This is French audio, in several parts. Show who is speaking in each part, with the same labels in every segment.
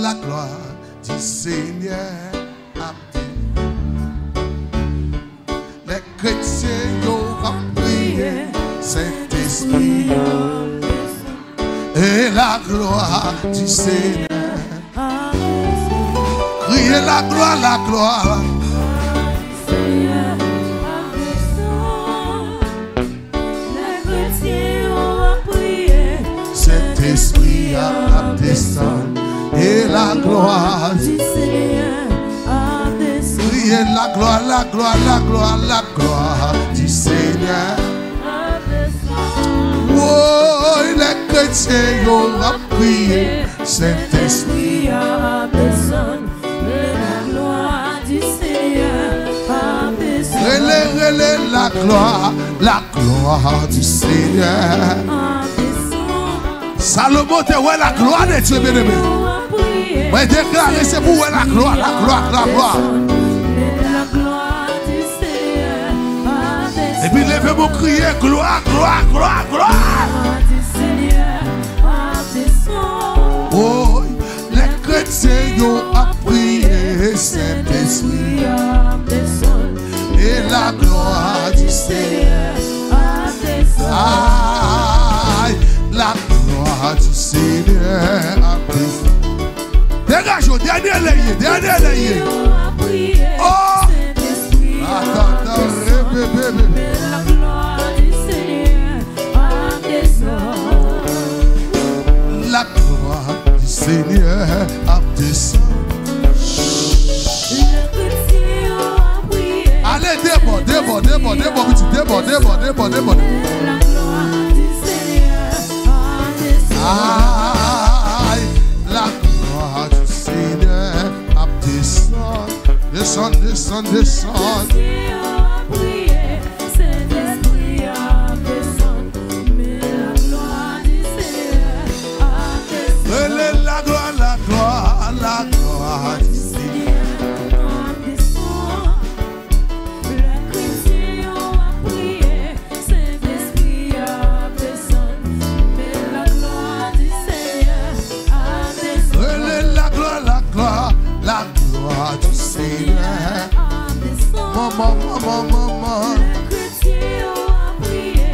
Speaker 1: la gloire du Seigneur a les chrétiens ont prié, Saint-Esprit, et la gloire du Seigneur. Criez la gloire, la gloire. Saint-Esprit a descendu et la gloire du Seigneur a descendu. Criez la gloire, la gloire, la gloire, la gloire du Seigneur a descendu. Oh, les chrétiens ont prié, Saint-Esprit a descendu et la gloire du Seigneur a descendu. Relève la gloire du Seigneur. Salomon te voit la gloire de Dieu, bien-aimé. Moi, déclarer, c'est pour voir la gloire, la gloire, la gloire. Et puis, levez-moi crier, gloire, gloire, gloire, gloire. Oh, les chrétiens ont prié, Saint-Esprit. Et la gloire du Seigneur a descendu. La gloire du Seigneur a descendu. Dégage, dernier layé. Oh! Attends, bébé. La gloire du Seigneur a descendu. La gloire du Seigneur a descendu. Allez, débord. Aïe, la gloire du Seigneur a descendu. Descend. La gloire du Seigneur. La gloire du Seigneur. Maman. Les chrétiens ont prié,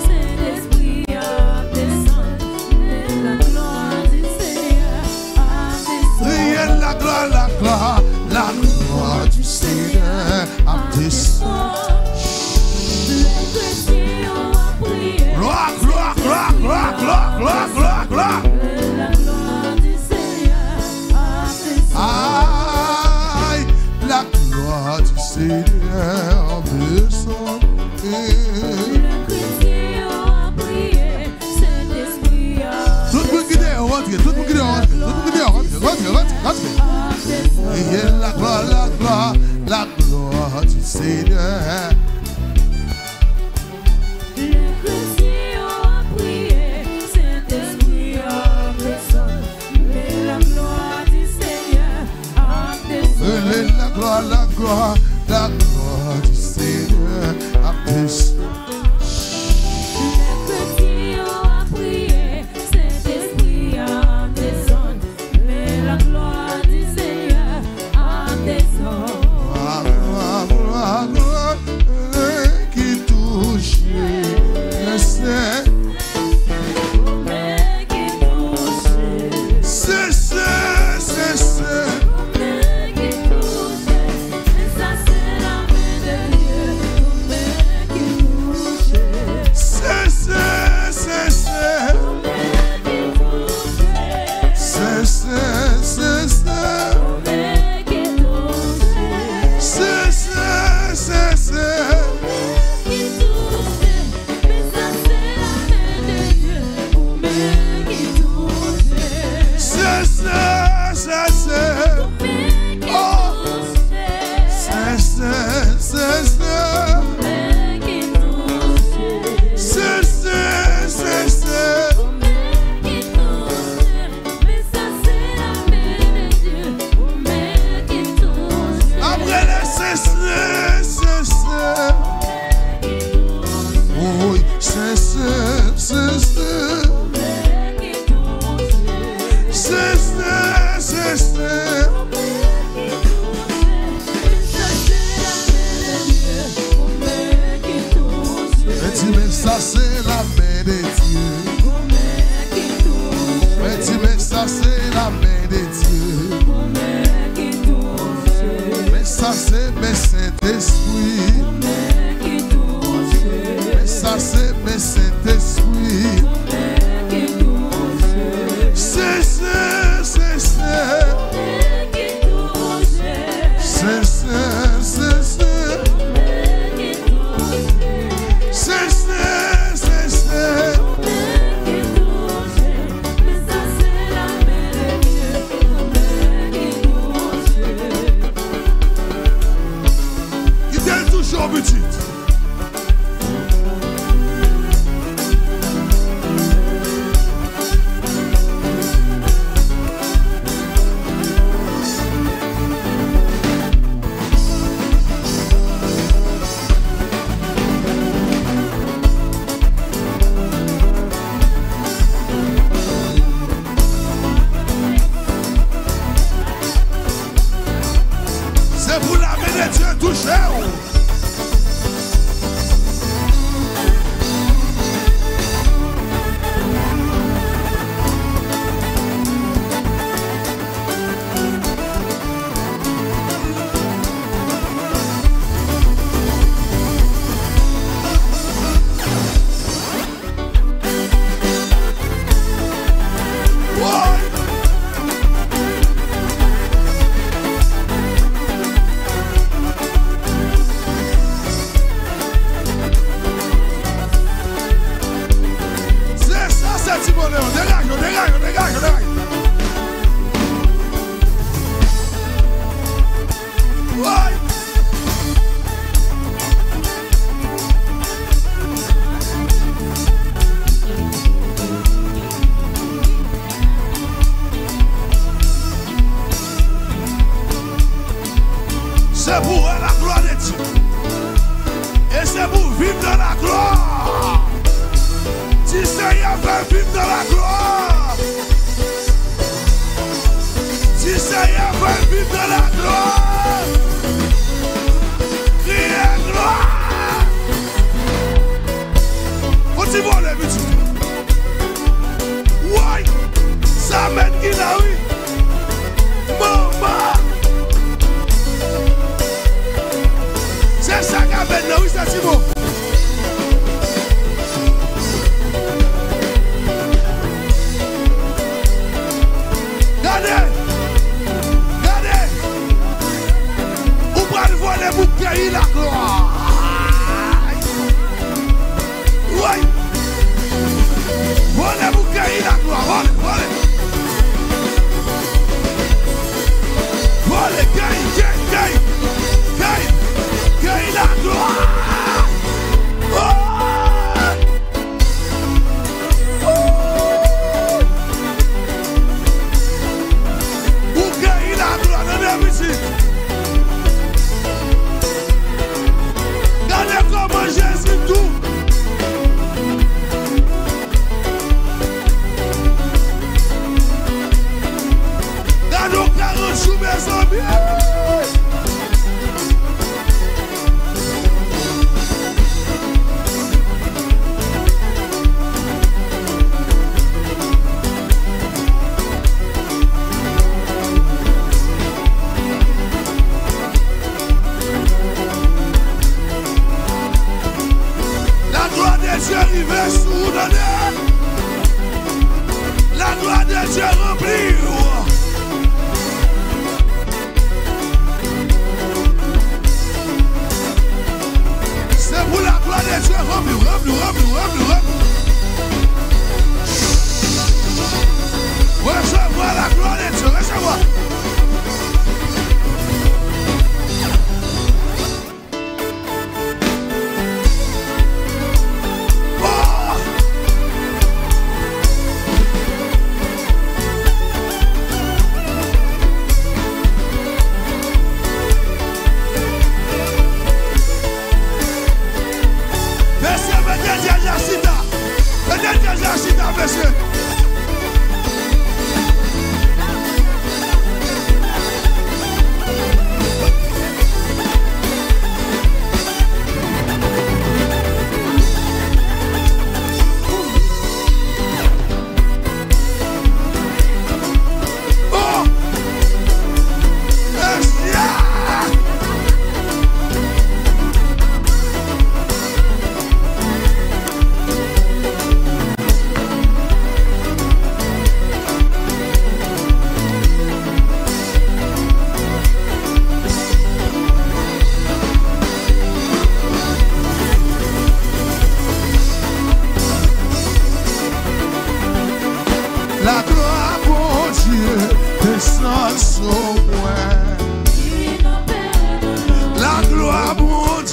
Speaker 1: Saint-Esprit a descendu. La gloire du Seigneur a descendu. La gloire du Seigneur a descendu. Les chrétiens ont prié. Gloire. Aïe, la gloire du Seigneur descend. Les chrétiens ont prié, Saint-Esprit a descendu. Tout le monde qui dit rentre. Et la gloire du Seigneur. Les chrétiens ont prié, Saint-Esprit a descendu. Mais la gloire du Seigneur a descendu. La gloire du Seigneur a descendu. Les chrétiens ont prié, Saint-Esprit a descendu. Mais la gloire du Seigneur a descendu. Gloire qui touche le ciel. ça c'est la main de Dieu. Mais ça c'est la main de Dieu. Mais ça c'est mes Saint-Esprit. Mais ça c'est mes Saint-Esprit.
Speaker 2: C'est pour la gloire de Dieu. Et c'est pour vivre dans la gloire. Si Seigneur veut vivre dans la gloire. Si Seigneur veut vivre dans la gloire. Criez gloire. Faut-il voir les musiques? Oui. Ça mène qui là, oui. Maman. C'est ça qui amène là, oui, c'est bon. Regardez. Regardez. Vous pouvez voir les bouquets, la gloire. Oui. Voilà les bouquets, la gloire. Voilà. Voilà, gagne. Gagne la gloire. Vous gagnez la gloire dans la musique. Regardez comment Jésus tout. Dans nos 40 jours, mes amis. Dieu arrivé sous la terre. La gloire de Dieu remplie. C'est pour la gloire de Dieu remplie. Recevoir la gloire de Dieu, recevoir.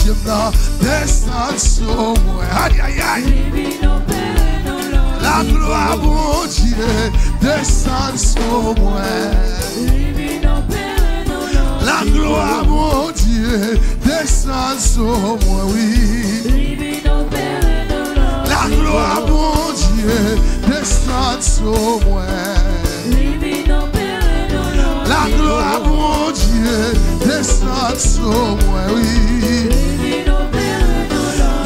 Speaker 1: deuxième là, descend sur moi. Aïe, aïe, aïe. La gloire, mon Dieu, descend sur moi. La gloire, mon Dieu, descend sur moi, oui. La gloire, mon Dieu, descend sur moi. La gloire, mon Dieu, descend sur moi, oui.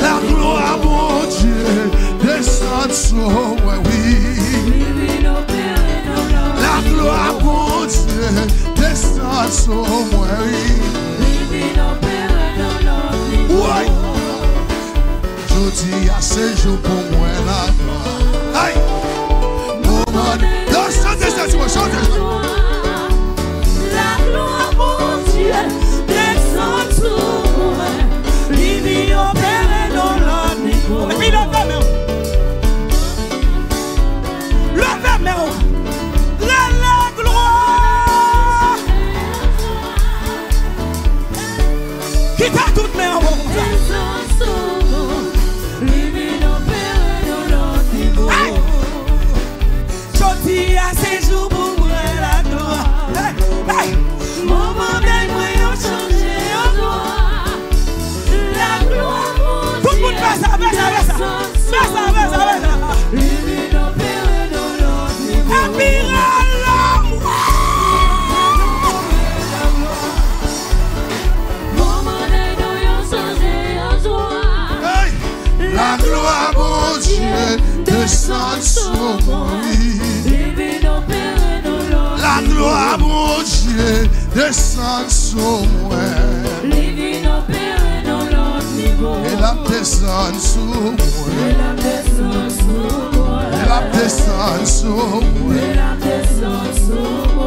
Speaker 1: La gloire, mon Dieu, descend sur moi, oui. La gloire, mon Dieu, descend sur moi, oui. Oui. Je dis à ce jour pour moi la gloire. Aïe. Chantez.
Speaker 3: La gloire, mon Dieu, descend sur moi. Livre opéré dans le niveau. Et puis levez mes mains. La gloire. Qui t'a toutes mes mains. Descend sur moi. Livre opéré dans le niveau. Je dis à ces jours pour moi la gloire. Moment d'ailleurs changé en gloire. La gloire, mon Dieu. Tout le monde fait ça, fait ça. Lui opéré dans l'autre niveau. Admire l'amour. Moment d'ailleurs changé en joie.
Speaker 1: La gloire, mon Dieu, descend sur moi. La gloire, mon Dieu, descend sur moi. Elle a descendu sur moi. Elle a descendu sur moi. Elle a descendu sur moi. Elle a descendu sur moi.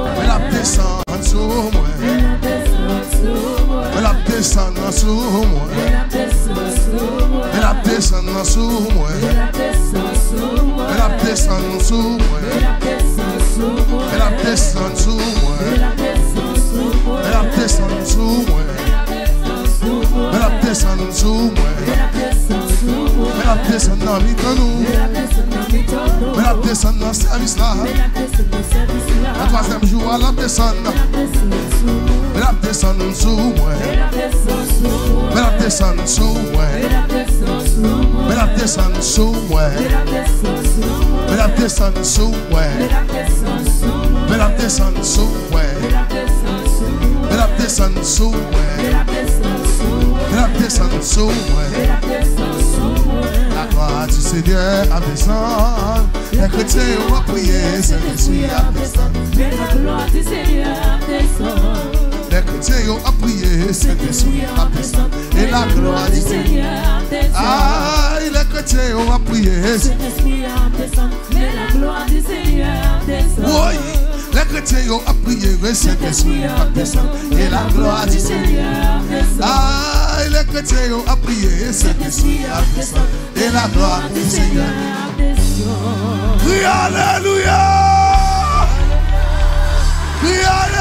Speaker 1: Elle a descendu sur moi. Elle a descendu sur moi. Elle a descendu sur moi. Elle a descendu sur moi. Elle a descendu sur moi. Elle a descendu sur moi. Elle a descendu dans nous. Elle a descendu dans le service là. Le troisième jour, elle a descendu. Elle a descendu sur moi. Elle a descendu sur moi. Elle a descendu sur moi. Elle a descendu sur moi. Elle a descendu sur moi. Elle a descendu sur moi. Elle a descendu sur moi. La gloire du Seigneur a descendu. Les chrétiens ont prié, Saint-Esprit a descendu.
Speaker 3: La gloire du Seigneur descend.
Speaker 1: Les chrétiens ont prié, Saint-Esprit a descendu. Et la gloire du Seigneur descend. Ah, les chrétiens ont prié,
Speaker 3: Saint-Esprit a descendu. Mais la gloire du Seigneur descend.
Speaker 1: oui, les chrétiens ont prié, Saint-Esprit a descendu. Et la gloire du Seigneur descend. Ah, les chrétiens ont prié, Saint-Esprit a descendu. Et la gloire du Seigneur descend. Oui, alléluia. Oui, alléluia.